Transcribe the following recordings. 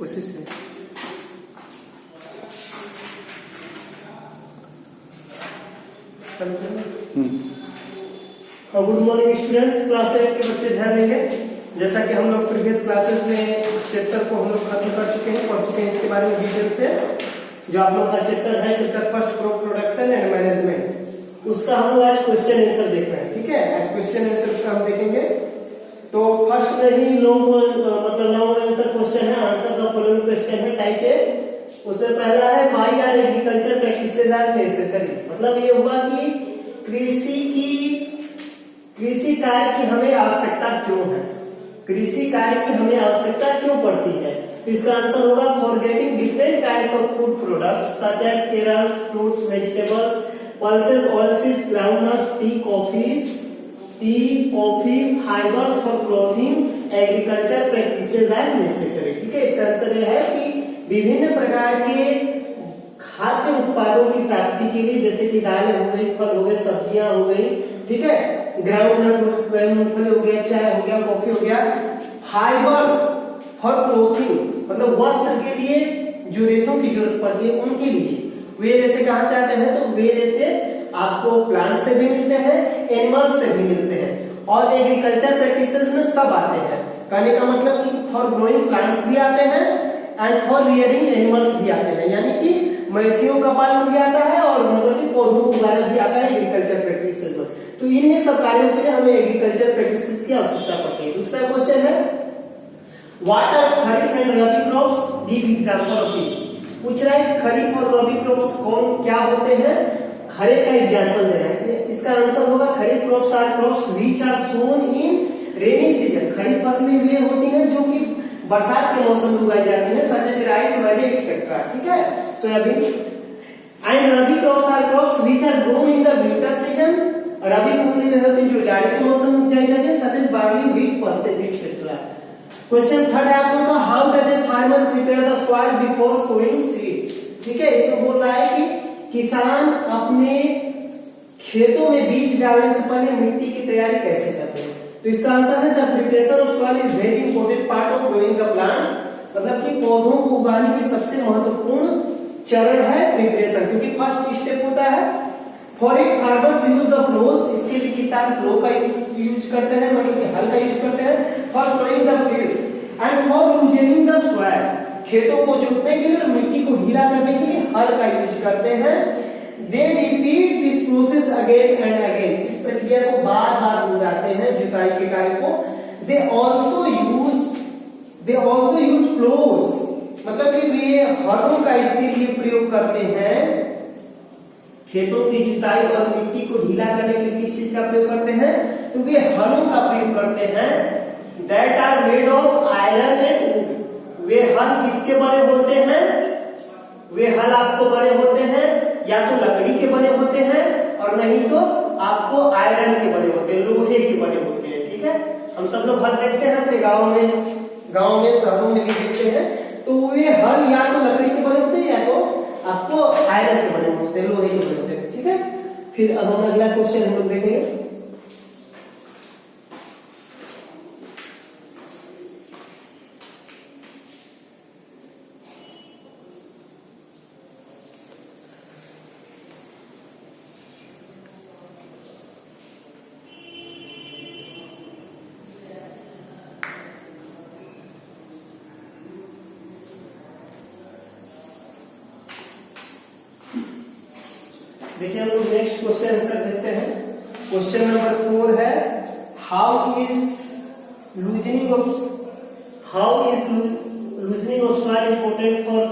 उसी से good morning students, class 8 के बच्चे ध्यान देंगे। जैसा कि हम लोग प्रीवियस क्लासेस में चैप्टर को हम लोग खत्म कर चुके हैं, पढ़ चुके हैं इसके बारे में डिटेल से। जो आप लोग का चैप्टर है, chapter first production and management, उसका हम लोग आज क्वेश्चन आंसर देख रहे हैं। ठीक है, आज क्वेश्चन आंसर का हम देखेंगे। तो फर्स्ट में ही लॉन्ग आंसर क्वेश्चन है, आंसर द फॉलोइंग क्वेश्चन है टाइप ए। उसमें पहला है why are agriculture practices are necessary. मतलब ये हुआ कि कृषि कार्य की हमें आवश्यकता क्यों है, कृषि कार्य की हमें आवश्यकता क्यों पड़ती है। तो इसका आंसर होगा for getting different kinds of food products such as cereals, fruits, vegetables, pulses, oilseeds, groundnuts, tea, coffee, fibres for clothing, agriculture practices are necessary. ठीक है, इसका आंसर यह है कि विभिन्न प्रकार के खाद्य उत्पादों की प्राप्ति के लिए, जैसे कि दालें हो गई, फल हो गए, सब्जियां हो गई, ठीक है, ग्राउंडनट मूंगफली हो गया, चाय हो गया, कॉफी हो गया, फाइबर्स फॉर क्लोथिंग मतलब वस्त्र के लिए जो रेशों की जरूरत पड़ती है उनके लिए। वे रेशे कहां से आते हैं? तो वे रेशे आपको प्लांट से भी मिलते हैं, एनिमल से भी मिलते हैं, और एग्रीकल्चर प्रैक्टिसेस में सब आते हैं। कहने का मतलब कि फॉर ग्रोइंग प्लांट्स भी आते हैं एंड फॉर रियरिंग एनिमल्स भी आते हैं, यानी कि मवेशियों का पालन भी आता है और मतलब कि पौधों को उगाना भी आता है एग्रीकल्चर प्रैक्टिसेस में। तो इन्हीं सब कार्यों के लिए हमें एग्रीकल्चर प्रैक्टिसेस की आवश्यकता पड़ती है। दूसरा क्वेश्चन है what are kharif and rabi crops, give example of it. पूछ रहा है खरीफ और रबी क्रॉप्स कौन क्या होते हैं, हर एक का एग्जांपल देना है। इसका आंसर होगा kharif crops are crops which are sown in rainy season. Kharif फसलें वे होती हैं जो कि बरसात के मौसम में उगाई जाती है, such as rice, bajra etcetera. ठीक है, soybean. And rabi crops are crops which are grown in the winter season. Rabi फसलें वे होती हैं जो जाड़े के मौसम में उगाई जाती है, such as barley, wheat, pulses etcetera. Question third है आप लोगों का how does a farmer prepare the soil before sowing seed. ठीक है, इसमें बोल रहा है कि किसान अपने खेतों में बीज डालने से पहले मिट्टी की तैयारी कैसे करते हैं। तो इसका आंसर है the preparation of soil is very important part of growing the plant. मतलब कि पौधों को उगाने की सबसे महत्वपूर्ण चरण है प्रिपरेशन, क्योंकि फर्स्ट स्टेप होता है for it farmers use the ploughs. इसके लिए किसान प्लो का यूज करते हैं, मतलब कि हल का यूज करते हैं for ploughing the fields and for loosening the soil. खेतों को जोतने के लिए और मिट्टी को ढीला करने के लिए हल का यूज करते हैं। They repeat this process again and again. इस प्रक्रिया को बार बार दोहराते हैं जुताई के कार्य को। दे ऑल्सो यूज प्लोज, मतलब कि वे हलों का इसके लिए प्रयोग करते हैं। खेतों की जुताई और मिट्टी को ढीला करने के लिए किस चीज का प्रयोग करते हैं? तो वे हलों का प्रयोग करते हैं। That are made of iron and wood. वे हल किसके बने होते हैं? वे हल आपको बने होते हैं या तो लकड़ी के बने होते हैं और नहीं तो आपको आयरन के बने होते हैं, लोहे के बने होते हैं। ठीक है, हम सब लोग हल देखते हैं अपने गांव में शहरों में भी देखते हैं। तो वे हल या तो लकड़ी के बने होते हैं या तो आपको आयरन के बने होते हैं, लोहे के बने होते हैं। ठीक है, फिर अब हम अगला क्वेश्चन हम लोग देखेंगे। देखिए हम लोग नेक्स्ट क्वेश्चन आंसर देखते हैं। क्वेश्चन नंबर 4 है how is loosening of soil important for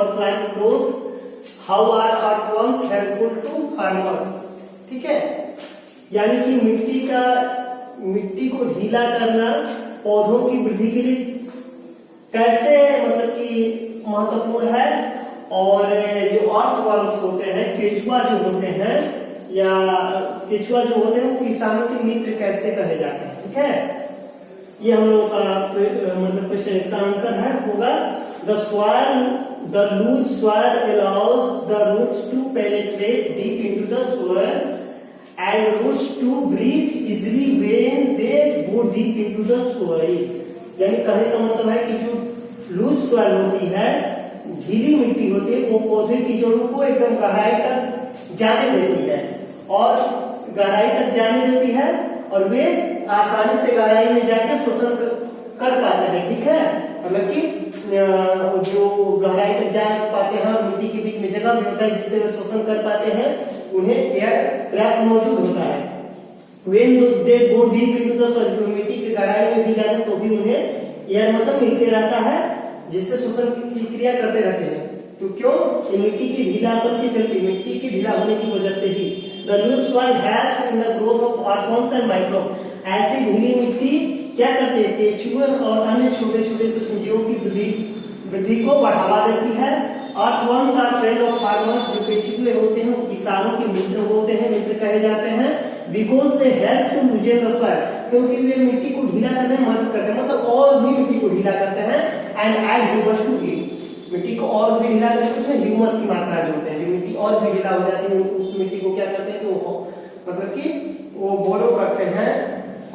plant growth. How are earthworms helpful to farmers. ठीक है, यानी कि मिट्टी को ढीला करना पौधों की वृद्धि के लिए कैसे मतलब कि महत्वपूर्ण है। और जो अर्थवर्म्स होते हैं, केचुआ जो होते हैं वो किसानों के मित्र कैसे कहे जाते हैं। ठीक है, ये हम लोग का मतलब क्वेश्चन, इसका आंसर है होगा the loose soil allows the roots to penetrate deep into the soil and roots to breathe easily when they go deep into the soil. यानी कहने का मतलब है कि जो लूज सॉइल होती है, ढीली मिट्टी होती है, वो पौधे की जड़ों को एकदम गहराई तक जाने देती है और गहराई तक जाने देती है और वे आसानी से गहराई में जाके शोषण कर पाते हैं। ठीक है, मतलब कि जो गहराई तक जा पाते हैं, मिट्टी के बीच में जगह भी होता है जिससे वे शोषण कर पाते हैं, उन्हें एयर ट्रैप मौजूद होता है। When they go deep into the soil, मिट्टी की गहराई में भी जाते तो भी उन्हें एयर मतलब मिलते रहता है, जिससे शोषण की क्रिया करते रहते हैं। तो क्यों? मिट्टी की ढीलापन के चलते, मिट्टी की ढीला होने की वजह से ही the loose soil helps in the growth of earthworms and microbes. ऐसी ढीली मिट्टी क्या करते हैं? केंचुए और अन्य छोटे छोटे सूक्ष्मजीवों की वृद्धि को बढ़ावा देती है। Earthworms are friend of farmers, जो केंचुए होते हैं वो किसानों के मित्र होते हैं, मित्र कहे जाते हैं। Because they help to loosen the soil, क्योंकि वे मिट्टी को ढीला करने में मदद करते हैं, मतलब और भी मिट्टी को ढीला करते हैं। And add humus to it, मिट्टी को और भी ढीला करके उसमें ह्यूमस की मात्रा जोड़ते हैं। जो मिट्टी और भी ढीला हो जाती है उस मिट्टी को क्या करते हैं कि वो मतलब कि वो बोरो करते हैं,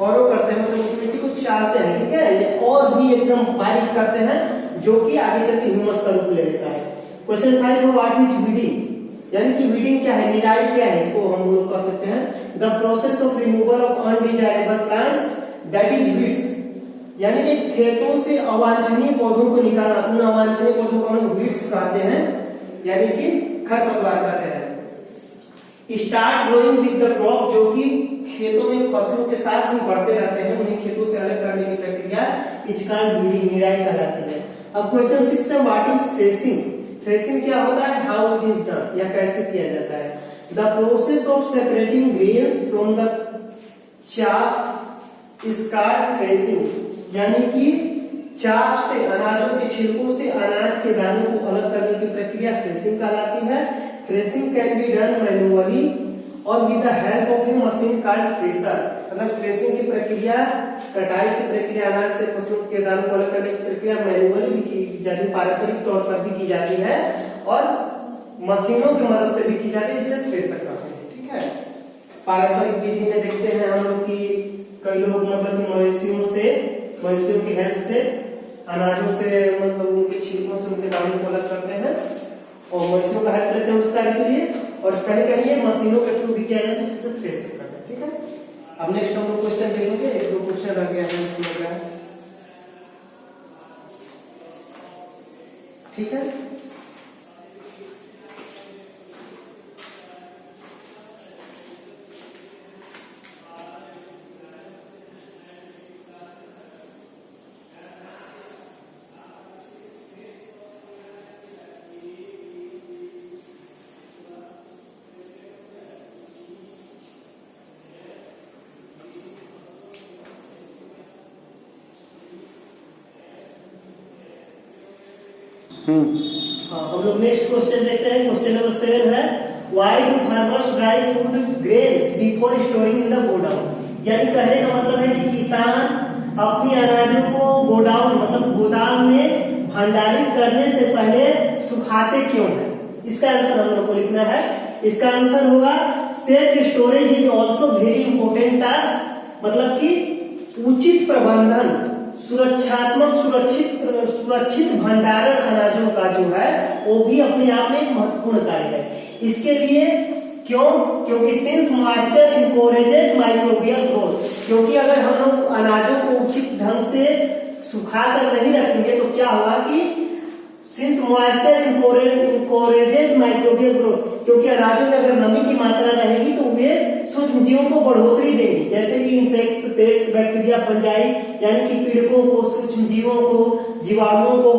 मतलब उस मिट्टी को चालते हैं। ठीक है, ये और भी एकदम बारीक करते हैं, जो कि आगे चल के ह्यूमस का रूप ले लेता है। क्वेश्चन 5 में व्हाट इज वीडिंग, यानी कि वीडिंग क्या है, निराई क्या है, इसको हम लोग कह सकते हैं the process of removal of undesirable plants that is weeds, यानी कि खेतों से अवांछनीय पौधों को निकालना। उन अवांछनीय पौधों को हम वीड्स कहते हैं, यानी कि खरपतवार कहते हैं। Start growing with the crop, जो कि खेतों में फसलों के साथ भी बढ़ते रहते हैं, उन्हें खेतों से अलग करने की प्रक्रिया इज कॉल्ड वीडिंग, निराई कहलाती है। अब क्वेश्चन 6 में व्हाट इज थ्रेसिंग, थ्रेसिंग क्या होता है, हाउ इट इज डन, या कैसे किया जाता है। The process of separating grains from the chaff is called threshing, यानी कि चाप से, अनाजों के छिलकों से अनाज के दानों को अलग करने की प्रक्रिया थ्रेसिंग कहलाती है। Threshing can be done manually और with the help of a machine called thresher, मतलब थ्रेसिंग की प्रक्रिया, कटाई की प्रक्रिया, अनाज से फसलों के दानों को अलग करने की प्रक्रिया मैन्युअली भी की जाती है, पारंपरिक तौर पर भी की जाती है और मशीनों की मदद से भी की जाती है, जिसे थ्रेशर कहते हैं। ठीक है, पारंपरिक विधि में देखते हैं हम लोग की कई लोग मतलब मवेशियों की हेल्प से, अनाजों से, मतलब उनके छिलकों से उनके दानों को अलग करते हैं और मवेशियों का हेल्प लेते हैं उस कार्य के लिए, और कहीं कहीं ये मशीनों के थ्रू भी किया जाता है, जिससे थ्रेशर करते हैं। ठीक है, अब नेक्स्ट हम लोग क्वेश्चन देखेंगे, एक दो क्वेश्चन आ गया है। ठीक है, हम लोग नेक्स्ट क्वेश्चन देखते हैं। क्वेश्चन नंबर 7 है why do farmers dry food grains before storing in the godown, यानी कहने का मतलब है कि किसान अपनी अनाजों को गोडाउन मतलब गोदाम में भंडारित करने से पहले सुखाते क्यों है। इसका आंसर हम लोग को लिखना है। इसका आंसर होगा safe storage is also very important task, मतलब कि उचित प्रबंधन, सुरक्षित भंडारण अनाजों का जो है वो भी अपने आप में एक महत्वपूर्ण कार्य है। इसके लिए क्योंकि since moisture encourages microbial growth, क्योंकि अगर हम लोग अनाजों को उचित ढंग से सुखा कर नहीं रखेंगे तो क्या होगा कि since moisture encourages microbial growth, क्योंकि अनाजों में अगर नमी की मात्रा रहेगी तो वे सूक्ष्म जीवों को बढ़ोतरी देंगी, जैसे कि इंसेक्ट्स, पेट्स, बैक्टीरिया, फंजाई, यानी कि पीड़कों को, सूक्ष्म जीवों को, जीवाणुओं को,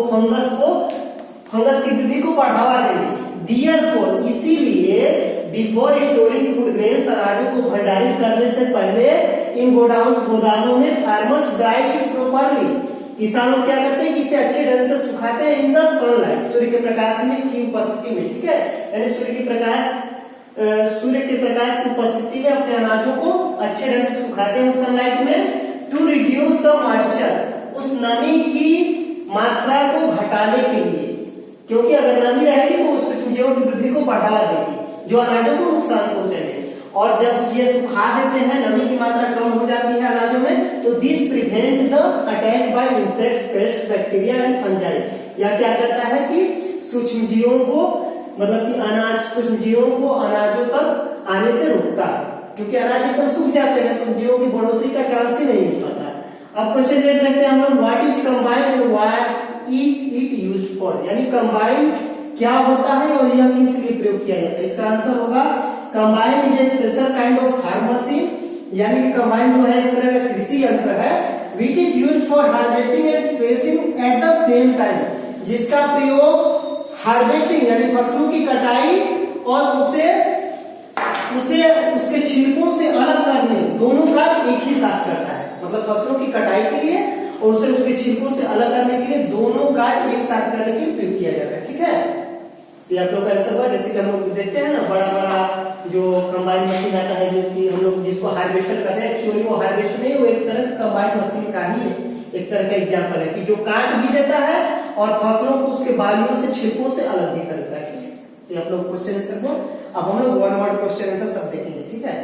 फंगस की वृद्धि को बढ़ावा देंगे। Therefore, इसीलिए बिफोर स्टोरिंग फूड ग्रेन्स, अनाजों को भंडारित करने से पहले इन गोदामों में फार्मर्स ड्राई इट प्रॉपर्ली, किसान क्या करते हैं कि इसे अच्छे ढंग से सुखाते हैं इन द सनलाइट, सूर्य के प्रकाश में की उपस्थिति में। ठीक है, यानी सूर्य के प्रकाश की उपस्थिति में अपने अनाजों को अच्छे ढंग से सुखाते हैं सनलाइट में, टू रिड्यूस द मॉइस्चर, उस नमी की मात्रा को घटाने के लिए, क्योंकि अगर नमी रहेगी तो सूक्ष्मजीवों की वृद्धि को बढ़ावा देगी जो अनाजों को नुकसान पहुंचाएंगे। और जब ये सुखा देते हैं, नमी की मात्रा कम हो जाती है अनाजों में, तो this prevent the attack by insects, pests, bacteria and fungi, यह क्या करता है कि सूक्ष्मजीवों को मतलब कि सूक्ष्मजीवों को अनाजों तक आने से रोकता है, क्योंकि अनाज एकदम सूख जाते हैं, सूक्ष्मजीवों की बढ़ोतरी का चांस ही नहीं मिल पाता। अब क्वेश्चन डेट देखते हैं हम लोग, what is combine and what is it used for, यानी कंबाइन क्या होता है और यह किस लिए प्रयोग किया जाता है। इसका आंसर होगा combine is a special kind of farm machine, यानी कंबाइन जो है एक तरह का कृषि यंत्र है, which is used for harvesting and threshing at the same time, जिसका प्रयोग हार्वेस्टिंग यानी फसलों की कटाई और उसके छिलकों से अलग करने, दोनों का एक ही साथ करता है। मतलब फसलों की कटाई के लिए और उसे उसके छिलकों से अलग करने के लिए दोनों का एक साथ करने के लिए प्रयोग किया जाता है। ठीक है, ये आप लोग का आंसर हुआ। जैसे कि हम लोग देखते हैं ना, बड़ा बड़ा जो कंबाइन मशीन आता है, जो कि हम लोग जिसको हार्वेस्टर कहते हैं, एक्चुअली वो हार्वेस्टर नहीं, वो एक तरह का कंबाइन मशीन का ही एक तरह का एग्जाम्पल है कि जो काट भी देता है और फसलों को उसके बालियों से छिलकों से अलग भी करता है। ये आप लोग क्वेश्चन आंसर को, अब हम लोग वन वर्ड क्वेश्चन आंसर सब देखेंगे। ठीक है,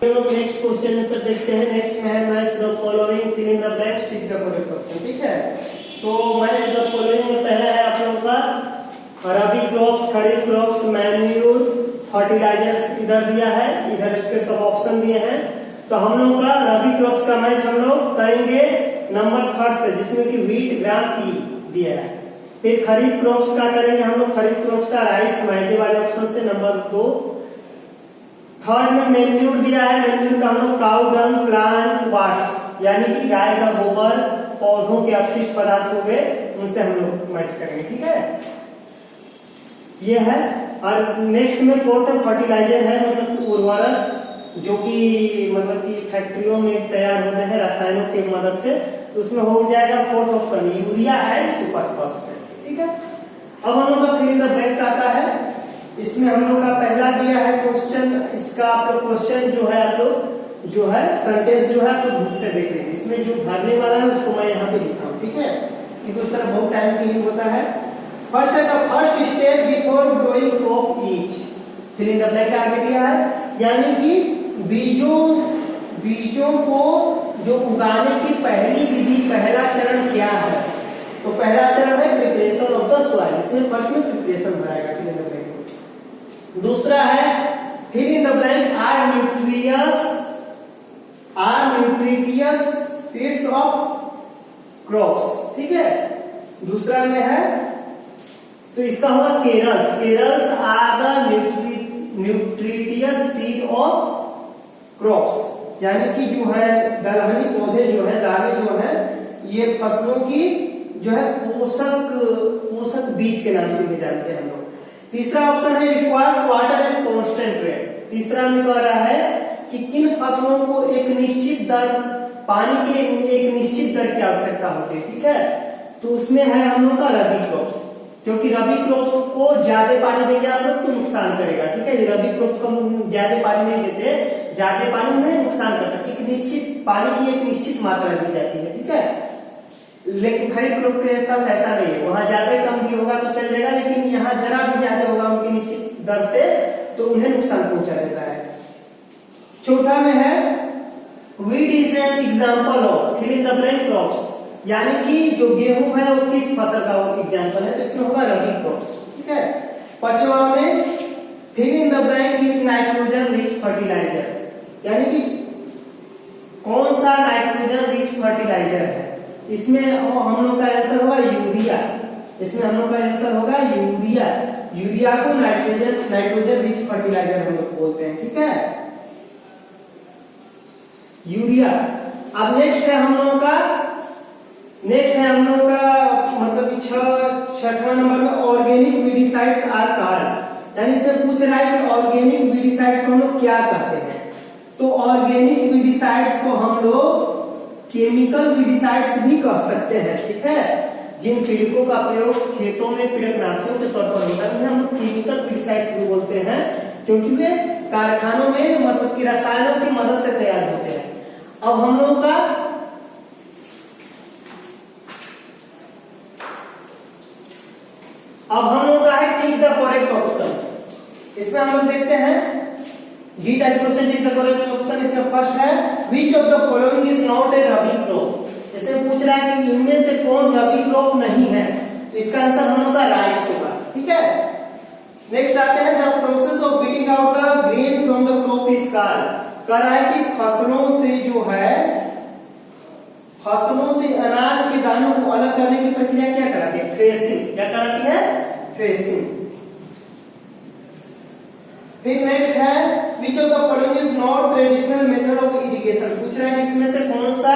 नेक्स्ट क्वेश्चन आंसर देखते हैं। नेक्स्ट में है match the following, fill in the blanks, tick the correct option. ठीक है, तो मैच द फॉलोइंग में पहला है आप लोगों का रबी क्रॉप्स, खरीफ क्रॉप्स, मैन्यूर, फर्टिलाइजर्स इधर दिया है, इधर इसके सब ऑप्शन दिए हैं। तो हम लोग का रबी क्रॉप्स का मैच हम लोग करेंगे नंबर 3 से, जिसमें कि व्हीट, ग्राम, पी दिया है। फिर खरीफ क्रॉप्स का करेंगे हम लोग, खरीफ क्रॉप्स का राइस, मैजे वाले ऑप्शन से नंबर 2। थर्ड में मैन्यूर दिया है, मैन्यूर का हम लोग काउ डंग, प्लांट वास्ट, यानी कि गाय का गोबर, पौधों के अपशिष्ट पदार्थ हो गए, उनसे हम लोग मैच करेंगे। ठीक है, ये है। और नेक्स्ट में फोर्थ फर्टिलाइजर है, मतलब उर्वरक, जो कि मतलब कि फैक्ट्रियों में तैयार होते हैं रसायनों की मदद से, तो उसमें हो जाएगा fourth option urea and super phosphate. ठीक है, अब हम लोग का फिल इन द ब्लैंक्स आता है। इसमें हम लोग का पहला दिया है क्वेश्चन, इसका आप लोग क्वेश्चन जो है आप लोग जो है सेंटेंस जो है तो बुक से देख लीजिए। इसमें जो भरने वाला है उसको मैं यहाँ पे लिखा हूँ। ठीक है, क्योंकि उस तरह बहुत टाइम की होता है। फर्स्ट है the first step before growing crop is, fill in the blank आगे दिया है, यानी कि बीजों को जो उगाने की पहली विधि, पहला चरण क्या है। तो पहला चरण है प्रिपरेशन ऑफ द सॉइल, इसमें फर्स्ट में प्रिपरेशन भराएगा फिल इन द ब्लैंक। दूसरा है fill in the blank are nutritious seeds of crops. ठीक है, दूसरा में है तो इसका होगा cereals are the nutritious seed of crops, यानी कि जो है दलहनी पौधे जो है, दालें जो है, ये फसलों की जो है पोषक बीज के नाम से भी जानते हैं हम लोग। तीसरा ऑप्शन है requires water and constant rate, तीसरा में कह रहा है कि किन फसलों को एक निश्चित दर, पानी की एक निश्चित दर की आवश्यकता होती है। ठीक है, तो उसमें है हम लोग का रबी क्रॉप्स, क्योंकि रबी क्रॉप्स को ज्यादा पानी देंगे आप लोग तो नुकसान करेगा। ठीक है, रबी क्रॉप्स को ज्यादा पानी नहीं देते, ज्यादा पानी में नुकसान करता है, एक निश्चित पानी की एक निश्चित मात्रा दी जाती है। ठीक है, लेकिन खरीफ क्रॉप के साथ ऐसा नहीं है, वहां ज्यादा कम भी होगा तो चल जाएगा, लेकिन यहाँ जरा भी ज्यादा होगा उनकी निश्चित दर से तो उन्हें नुकसान पहुंचा देता है। चौथा में है wheat is an example of, fill in the blank crops, यानी कि जो गेहूं है वो किस फसल का एग्जांपल है, तो इसमें होगा रबी क्रॉप्स। ठीक है, पांचवा में fill in the blank is nitrogen rich fertiliser, यानी कि कौन सा नाइट्रोजन रिच फर्टिलाइजर है। इसमें हम लोग का आंसर होगा यूरिया, इसमें हम लोग का आंसर होगा यूरिया। यूरिया को नाइट्रोजन रिच फर्टिलाइजर हम लोग बोलते हैं। ठीक है, यूरिया। अब नेक्स्ट है हम लोगों का मतलब कि छठवां नंबर में ऑर्गेनिक वीडिसाइड्स आर कॉल्ड, यानी इससे पूछ रहा है कि ऑर्गेनिक वीडिसाइड्स को हम लोग क्या कहते हैं। तो ऑर्गेनिक वीडिसाइड्स को हम लोग केमिकल वीडिसाइड्स भी कह सकते हैं, ठीक है। जिन पीड़कों का प्रयोग खेतों में पीड़कनाशियों के तौर पर होता है हम लोग केमिकल वीडिसाइड्स भी बोलते हैं, क्योंकि वे कारखानों में मतलब कि रसायनों की मदद से तैयार होते हैं। अब हम लोग का है टिक द करेक्ट ऑप्शन। इसमें हम लोग देखते हैं D type question, tick the correct option. इसमें फर्स्ट है which of the following is not a rabi crop. इसमें पूछ रहा है कि इनमें से कौन रबी क्रॉप नहीं है, तो इसका आंसर हम लोग का राइस होगा, ठीक है। नेक्स्ट आते हैं the process of beating out the grain from the crop is called. कह रहा है कि फसलों से जो है फसलों से अनाज के दानों को अलग करने की प्रक्रिया क्या कराती है? थ्रेसिंग। क्या कराती है? थ्रेसिंग। फिर नेक्स्ट है which of the following is not traditional method of irrigation। पूछ रहा है कि इसमें से कौन सा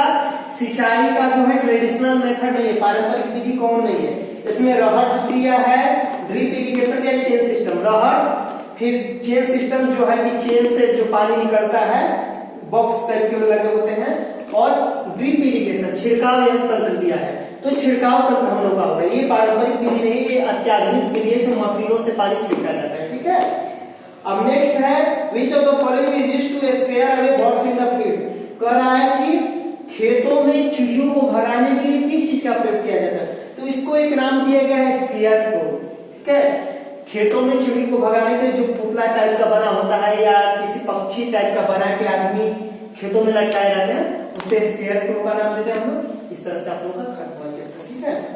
सिंचाई का जो है ट्रेडिशनल मेथड नहीं है, पारंपरिक विधि कौन नहीं है। इसमें रहर दिया है, ड्रिप इरिगेशन या चेन सिस्टम। रहर, फिर चेन सिस्टम जो है कि चेन से जो पानी निकलता है बॉक्स टाइप के लगे होते हैं, और ड्रिप इरिगेशन छिड़काव तंत्र दिया है। तो छिड़काव तंत्र हम लोग का होगा, ये पारंपरिक विधि नहीं, ये अत्याधुनिक विधि से मशीनों से पानी छिड़का जाता है, ठीक है। अब नेक्स्ट है which of the following is used to scare away birds in the field। कह रहा है कि खेतों में चिड़ियों को भगाने के लिए किस चीज का प्रयोग किया जाता है, तो इसको एक नाम दिया गया है स्केयर को, ठीक है। खेतों में चिड़ी को भगाने के लिए जो पुतला टाइप का बना होता है या किसी पक्षी टाइप का बना के आदमी खेतों में लटकाए जाते हैं, उसे स्केयर का नाम देते हैं हम लोग। इस तरह से आप लोगों का खत्म हो जाता है, ठीक है।